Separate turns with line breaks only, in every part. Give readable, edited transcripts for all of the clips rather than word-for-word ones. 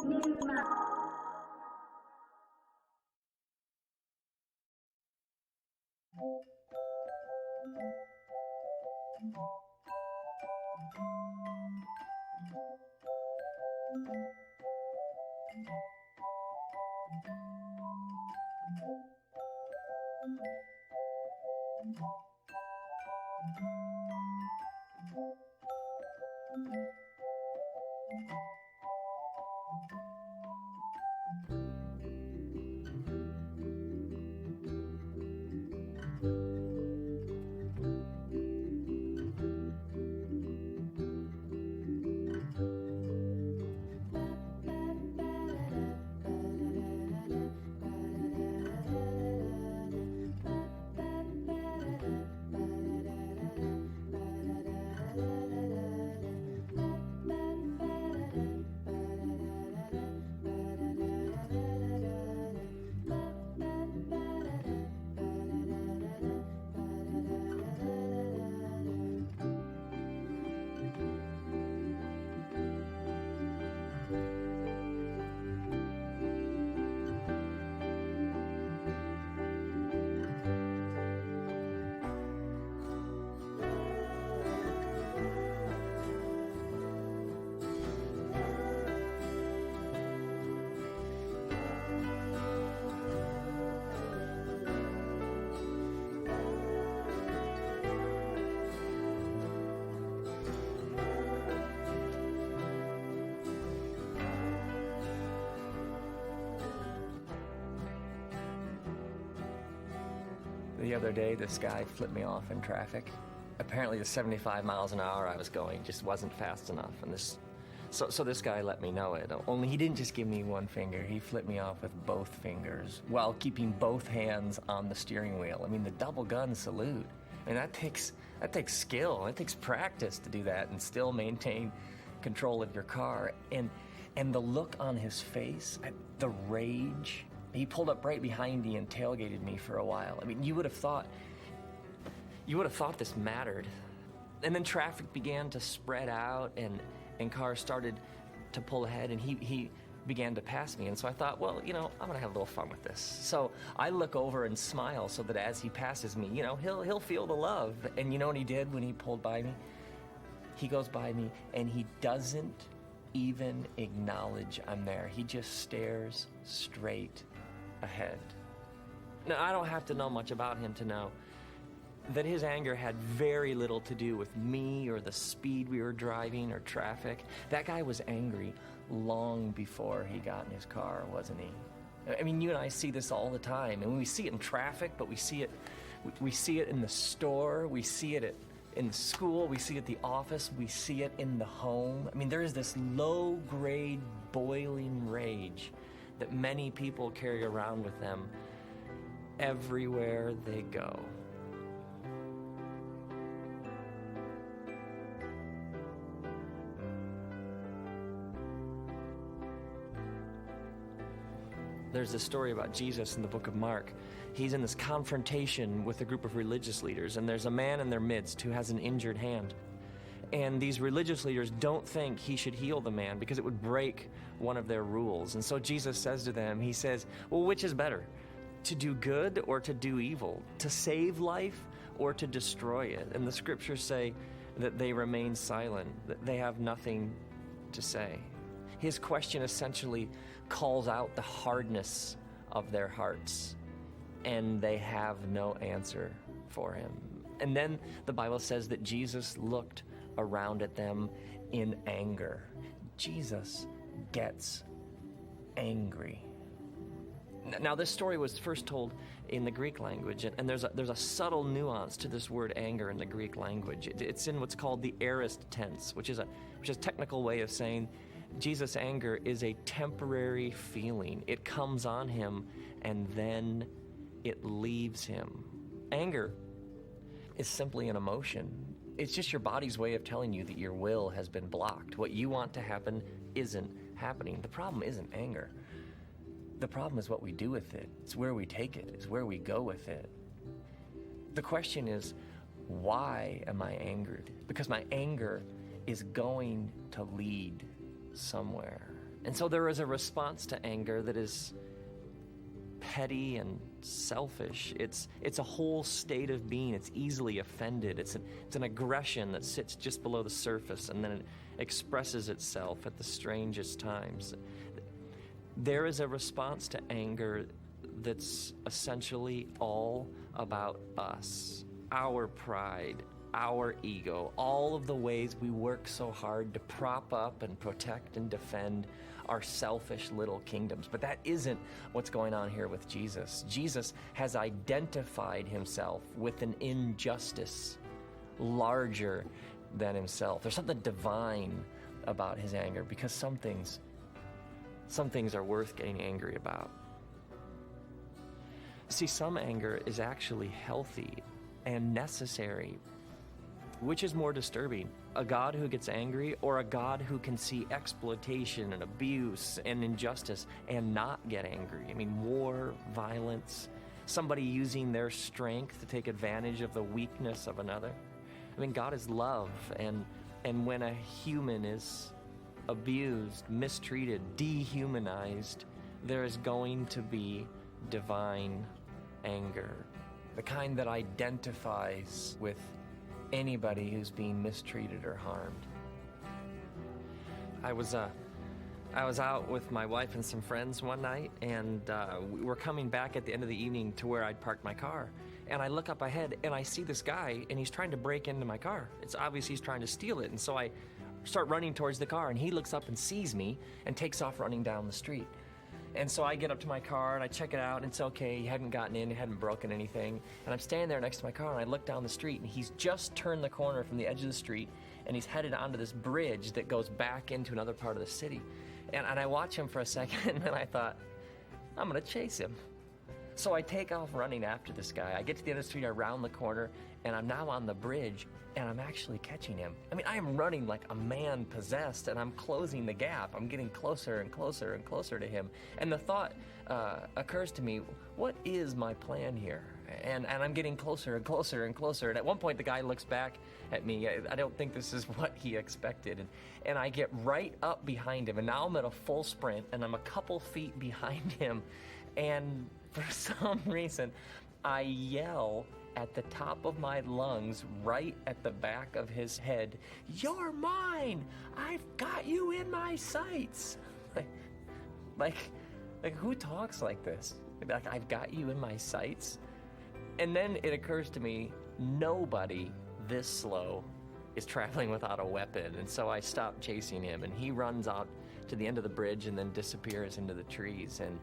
misma.
The other day, this guy flipped me off in traffic. Apparently the 75 miles an hour I was going just wasn't fast enough, and so this guy let me know it. Only he didn't just give me one finger, he flipped me off with both fingers while keeping both hands on the steering wheel. I mean, the double gun salute. I mean, that takes skill, it takes practice to do that and still maintain control of your car. And the look on his face, the rage. He pulled up right behind me and tailgated me for a while. I mean, you would have thought this mattered. And then traffic began to spread out, and cars started to pull ahead, and he began to pass me. And so I thought, well, I'm gonna have a little fun with this. So I look over and smile so that as he passes me, he'll feel the love. And you know what he did when he pulled by me? He goes by me and he doesn't even acknowledge I'm there. He just stares straight ahead. Now, I don't have to know much about him to know that his anger had very little to do with me or the speed we were driving or traffic. That guy was angry long before he got in his car, wasn't he? I mean, you and I see this all the time, and we see it in traffic, but we see it in the store, we see it in the school, we see it at the office, we see it in the home. I mean, there is this low-grade boiling rage that many people carry around with them everywhere they go. There's a story about Jesus in the book of Mark. He's in this confrontation with a group of religious leaders, and there's a man in their midst who has an injured hand. And these religious leaders don't think he should heal the man because it would break one of their rules. And so Jesus says to them, he says, well, which is better? To do good or to do evil? To save life or to destroy it? And the scriptures say that they remain silent, that they have nothing to say. His question essentially calls out the hardness of their hearts, and they have no answer for him. And then the Bible says that Jesus looked around at them in anger. Jesus gets angry. Now, this story was first told in the Greek language, and there's a subtle nuance to this word anger in the Greek language. It's in what's called the aorist tense, which is a technical way of saying Jesus' anger is a temporary feeling. It comes on him, and then it leaves him. Anger is simply an emotion. It's just your body's way of telling you that your will has been blocked. What you want to happen isn't happening. The problem isn't anger. The problem is what we do with it. It's where we take it. It's where we go with it. The question is, why am I angered? Because my anger is going to lead somewhere. And so there is a response to anger that is petty and selfish. It's a whole state of being. It's easily offended. It's an aggression that sits just below the surface, and then it expresses itself at the strangest times. There is a response to anger that's essentially all about us, our pride, our ego, all of the ways we work so hard to prop up and protect and defend our selfish little kingdoms. But that isn't what's going on here with Jesus. Jesus has identified himself with an injustice larger than himself. There's something divine about his anger, because some things are worth getting angry about. See, some anger is actually healthy and necessary. Which is more disturbing, a God who gets angry or a God who can see exploitation and abuse and injustice and not get angry? I mean, war, violence, somebody using their strength to take advantage of the weakness of another. I mean, God is love, and when a human is abused, mistreated, dehumanized, there is going to be divine anger, the kind that identifies with anybody who's being mistreated or harmed. I was out with my wife and some friends one night, and we were coming back at the end of the evening to where I'd parked my car. And I look up ahead, and I see this guy, and he's trying to break into my car. It's obvious he's trying to steal it, and so I start running towards the car, and he looks up and sees me and takes off running down the street. And so I get up to my car and I check it out, and it's okay. He hadn't gotten in, he hadn't broken anything. And I'm standing there next to my car, and I look down the street, and he's just turned the corner from the edge of the street, and he's headed onto this bridge that goes back into another part of the city. And I watch him for a second, and I thought, I'm gonna chase him. So I take off running after this guy. I get to the end of the street, I round the corner, and I'm now on the bridge, and I'm actually catching him. I mean, I am running like a man possessed, and I'm closing the gap. I'm getting closer and closer and closer to him. And the thought occurs to me, what is my plan here? And I'm getting closer and closer and closer. And at one point, the guy looks back at me. I don't think this is what he expected. And I get right up behind him, and now I'm at a full sprint, and I'm a couple feet behind him. And for some reason, I yell at the top of my lungs, right at the back of his head, "You're mine! I've got you in my sights!" Like who talks like this? Like, I've got you in my sights? And then it occurs to me, nobody this slow is traveling without a weapon. And so I stop chasing him, and he runs out to the end of the bridge and then disappears into the trees. And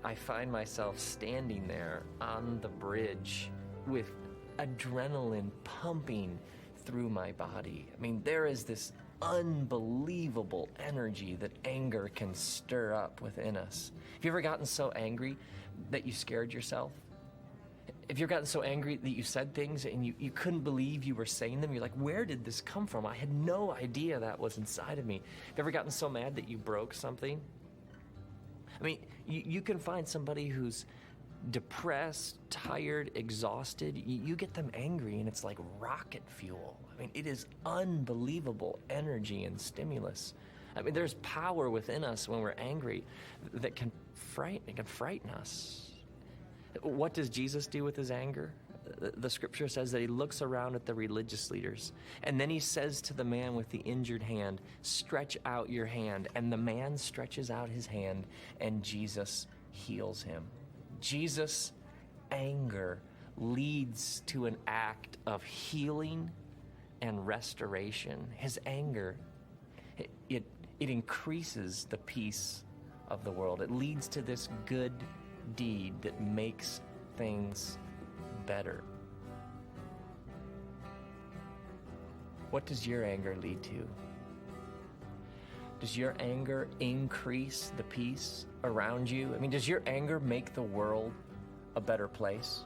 I find myself standing there on the bridge with adrenaline pumping through my body. I mean, there is this unbelievable energy that anger can stir up within us. Have you ever gotten so angry that you scared yourself? Have you ever gotten so angry that you said things and you couldn't believe you were saying them? You're like, where did this come from? I had no idea that was inside of me. Have you ever gotten so mad that you broke something? I mean, you can find somebody who's depressed, tired, exhausted. You get them angry, and it's like rocket fuel. I mean, it is unbelievable energy and stimulus. I mean, there's power within us when we're angry that can frighten us. What does Jesus do with his anger? The scripture says that he looks around at the religious leaders, and then he says to the man with the injured hand, "Stretch out your hand." And the man stretches out his hand, and Jesus heals him. Jesus' anger leads to an act of healing and restoration. His anger, it increases the peace of the world. It leads to this good deed that makes things better. What does your anger lead to? Does your anger increase the peace around you? I mean, does your anger make the world a better place?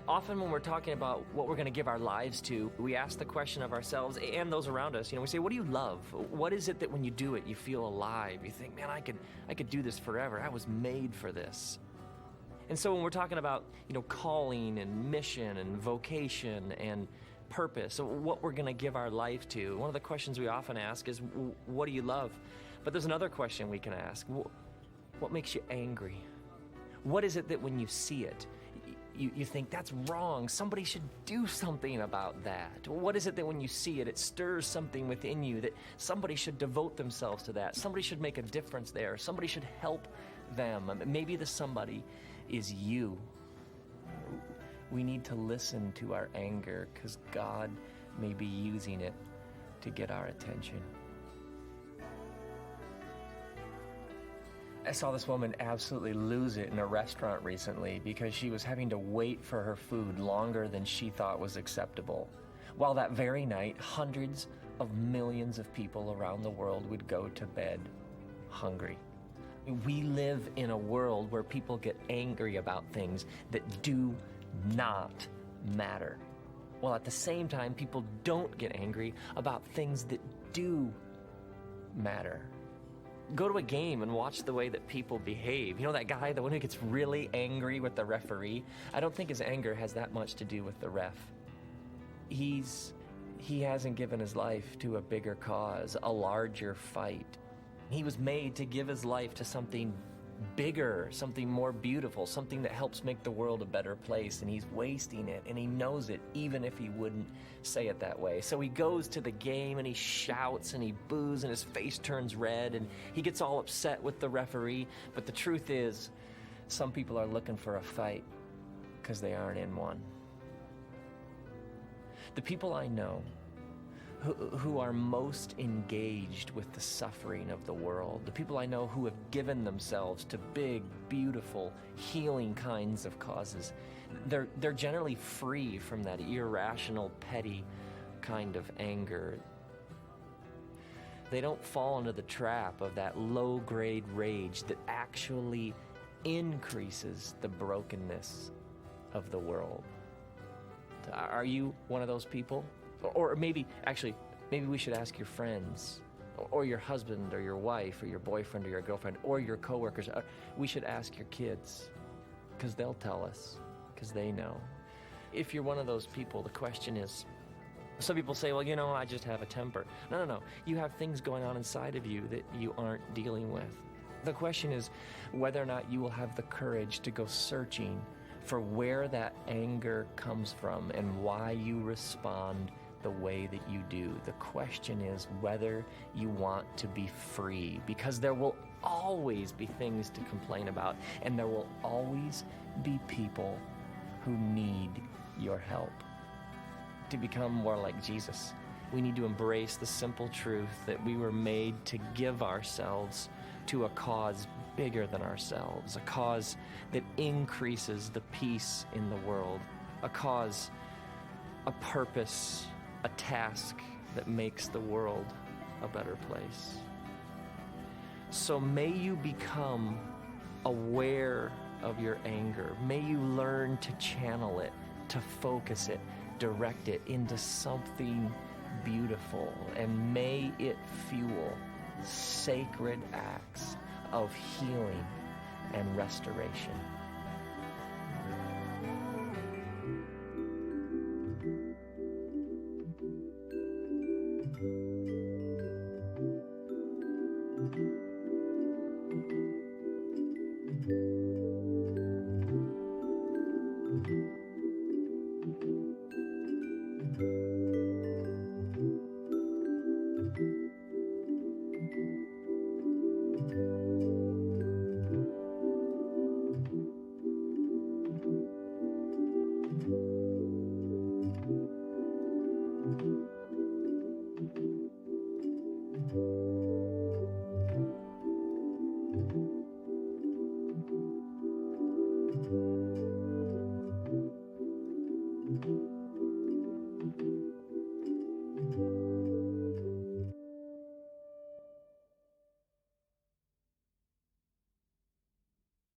Often when we're talking about what we're going to give our lives to, we ask the question of ourselves and those around us. You know, we say, what do you love? What is it that when you do it, you feel alive? You think, man, I could do this forever. I was made for this. And so when we're talking about, calling and mission and vocation and purpose, what we're going to give our life to. One of the questions we often ask is, what do you love? But there's another question we can ask. What makes you angry? What is it that when you see it, you think, that's wrong, somebody should do something about that? What is it that when you see it, it stirs something within you that somebody should devote themselves to that? Somebody should make a difference there. Somebody should help them. Maybe the somebody is you. We need to listen to our anger because God may be using it to get our attention. I saw this woman absolutely lose it in a restaurant recently because she was having to wait for her food longer than she thought was acceptable. While that very night, hundreds of millions of people around the world would go to bed hungry. We live in a world where people get angry about things that do not matter. While at the same time, people don't get angry about things that do matter. Go to a game and watch the way that people behave. You know that guy, the one who gets really angry with the referee? I don't think his anger has that much to do with the ref. He hasn't given his life to a bigger cause, a larger fight. He was made to give his life to something bigger, something more beautiful, something that helps make the world a better place, and he's wasting it, and he knows it, even if he wouldn't say it that way. So he goes to the game, and he shouts, and he boos, and his face turns red, and he gets all upset with the referee. But the truth is, some people are looking for a fight because they aren't in one. The people I know who are most engaged with the suffering of the world, the people I know who have given themselves to big, beautiful, healing kinds of causes, they're generally free from that irrational, petty kind of anger. They don't fall into the trap of that low-grade rage that actually increases the brokenness of the world. Are you one of those people? Or maybe we should ask your friends, or your husband, or your wife, or your boyfriend, or your girlfriend, or your coworkers. We should ask your kids, because they'll tell us, because they know. If you're one of those people, the question is, some people say, well, I just have a temper. No. You have things going on inside of you that you aren't dealing with. The question is whether or not you will have the courage to go searching for where that anger comes from and why you respond the way that you do. The question is whether you want to be free, because there will always be things to complain about, and there will always be people who need your help. To become more like Jesus, we need to embrace the simple truth that we were made to give ourselves to a cause bigger than ourselves, a cause that increases the peace in the world, a cause, a purpose, a task that makes the world a better place. So may you become aware of your anger. May you learn to channel it, to focus it, direct it into something beautiful, and may it fuel sacred acts of healing and restoration.